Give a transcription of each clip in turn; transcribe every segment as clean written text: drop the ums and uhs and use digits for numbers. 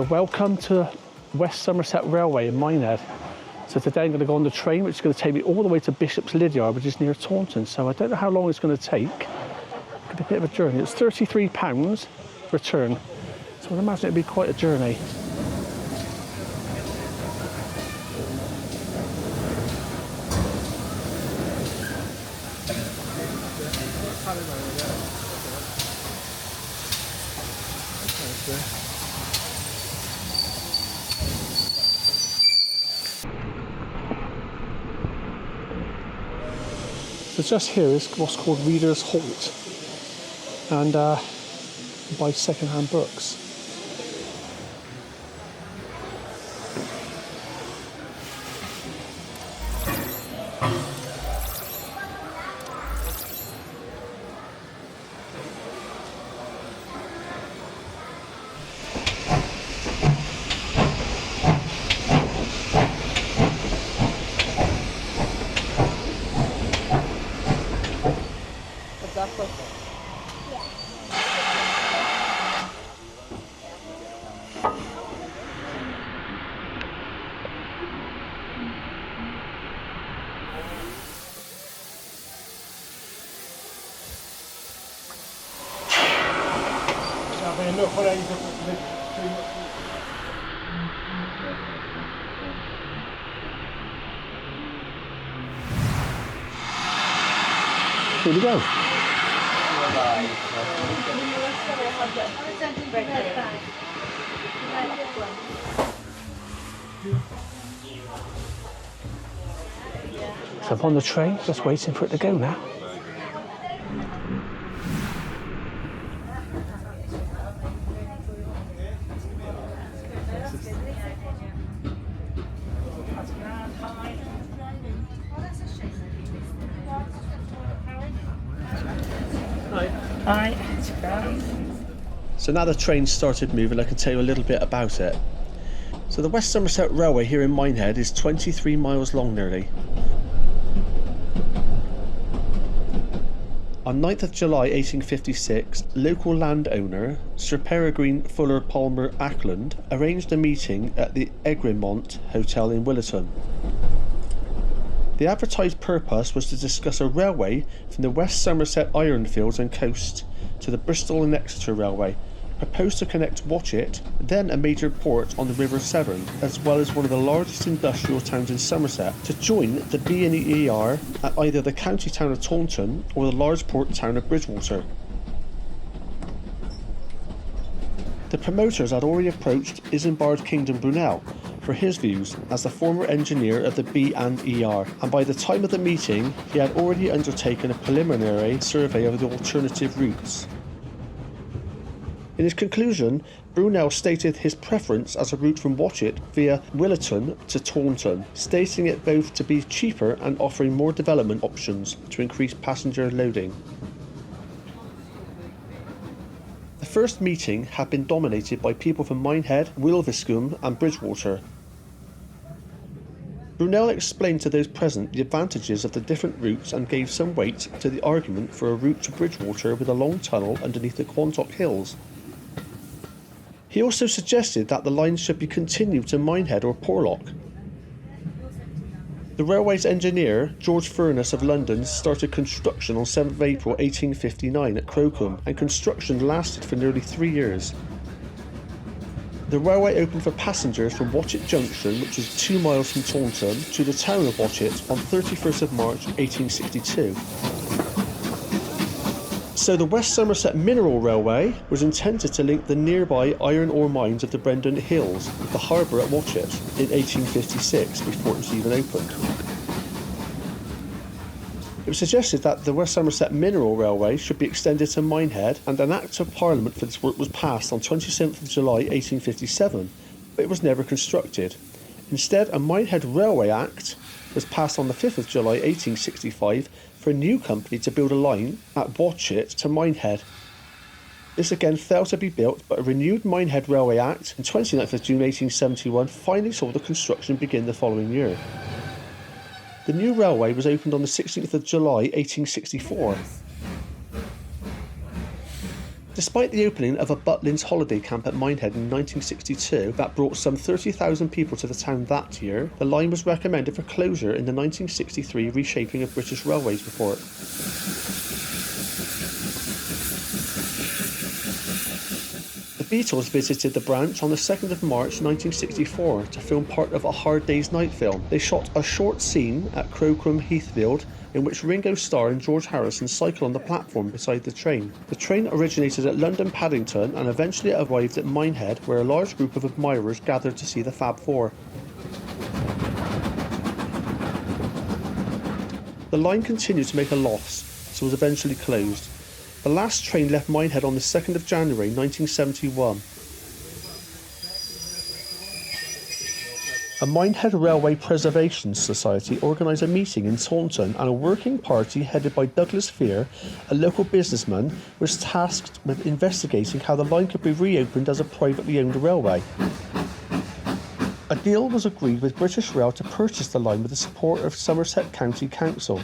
So welcome to West Somerset Railway in Minehead. So today I'm going to go on the train, which is going to take me all the way to Bishops Lydyard, which is near Taunton. So I don't know how long it's going to take. Could be a bit of a journey. It's £33 return. So I'd imagine it'd be quite a journey. So just here is what's called Reader's Halt, and buy second-hand books. Here we go. So I'm on the train, just waiting for it to go now. Hi. So now the train started moving, I can tell you a little bit about it. So the West Somerset Railway here in Minehead is 23 miles long nearly. On 9th of July 1856, local landowner Sir Peregrine Fuller Palmer Ackland arranged a meeting at the Egremont Hotel in Willerton. The advertised purpose was to discuss a railway from the West Somerset Ironfields and coast to the Bristol and Exeter Railway, proposed to connect Watchet, then a major port on the River Severn, as well as one of the largest industrial towns in Somerset, to join the B&ER at either the county town of Taunton or the large port town of Bridgwater. The promoters had already approached Isambard Kingdom Brunel for his views as the former engineer of the B&ER, and by the time of the meeting he had already undertaken a preliminary survey of the alternative routes. In his conclusion, Brunel stated his preference as a route from Watchet via Willerton to Taunton, stating it both to be cheaper and offering more development options to increase passenger loading. The first meeting had been dominated by people from Minehead, Wilviscombe and Bridgwater. Brunel explained to those present the advantages of the different routes and gave some weight to the argument for a route to Bridgwater with a long tunnel underneath the Quantock Hills. He also suggested that the line should be continued to Minehead or Porlock. The railway's engineer, George Furness of London, started construction on 7th April 1859 at Crowcombe, and construction lasted for nearly 3 years. The railway opened for passengers from Watchet Junction, which is 2 miles from Taunton, to the town of Watchet on 31st of March 1862. So the West Somerset Mineral Railway was intended to link the nearby iron ore mines of the Brendon Hills with the harbour at Watchet in 1856, before it was even opened. It was suggested that the West Somerset Mineral Railway should be extended to Minehead, and an Act of Parliament for this work was passed on 27th of July 1857, but it was never constructed. Instead, a Minehead Railway Act was passed on the 5th of July 1865 for a new company to build a line at Watchet to Minehead. This again failed to be built, but a renewed Minehead Railway Act on 29th of June 1871 finally saw the construction begin the following year. The new railway was opened on the 16th of July 1864. Despite the opening of a Butlins holiday camp at Minehead in 1962 that brought some 30,000 people to the town that year, the line was recommended for closure in the 1963 Reshaping of British Railways report. The Beatles visited the branch on the 2nd of March 1964 to film part of A Hard Day's Night film. They shot a short scene at Crowcombe Heathfield in which Ringo Starr and George Harrison cycle on the platform beside the train. The train originated at London Paddington and eventually arrived at Minehead, where a large group of admirers gathered to see the Fab Four. The line continued to make a loss, so was eventually closed. The last train left Minehead on the 2nd of January 1971. A Minehead Railway Preservation Society organised a meeting in Taunton, and a working party headed by Douglas Fear, a local businessman, was tasked with investigating how the line could be reopened as a privately owned railway. A deal was agreed with British Rail to purchase the line with the support of Somerset County Council.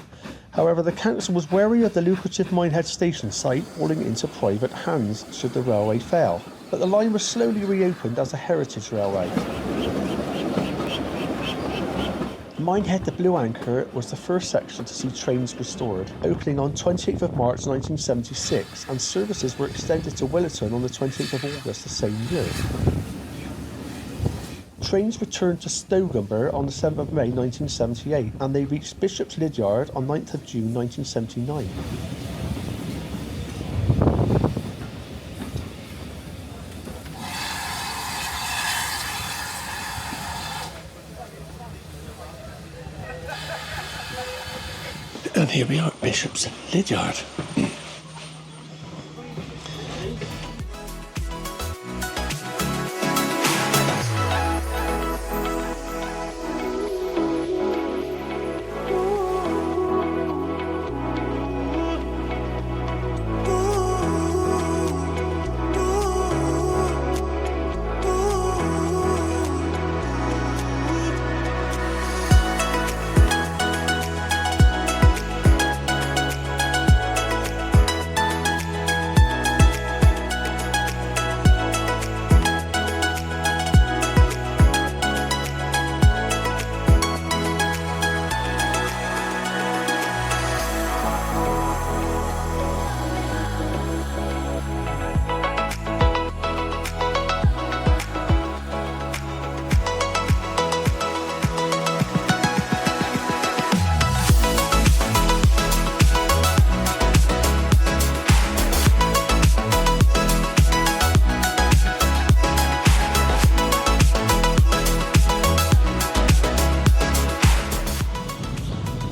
However, the council was wary of the lucrative Minehead station site falling into private hands should the railway fail, but the line was slowly reopened as a heritage railway. Minehead to Blue Anchor was the first section to see trains restored, opening on 28th of March 1976, and services were extended to Williton on the 28th of August the same year. Trains returned to Stogamber on the 7th of May 1978, and they reached Bishops Lydyard on 9th of June 1979. And here we are at Bishops Lydyard.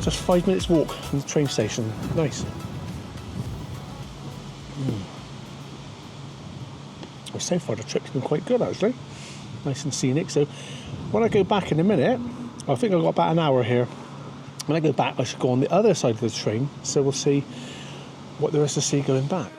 Just 5 minutes walk from the train station. Nice. Well, so far the trip's been quite good actually. Nice and scenic. So when I go back in a minute, I think I've got about an hour here. When I go back I should go on the other side of the train, so we'll see what there is to see going back.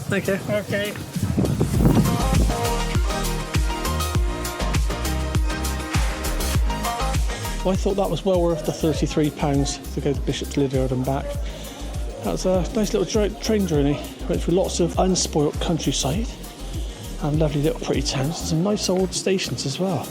Thank you. Okay. Well, I thought that was well worth the £33 to go to Bishops Lydyard and back. That was a nice little train journey. Went through lots of unspoilt countryside and lovely little pretty towns and some nice old stations as well.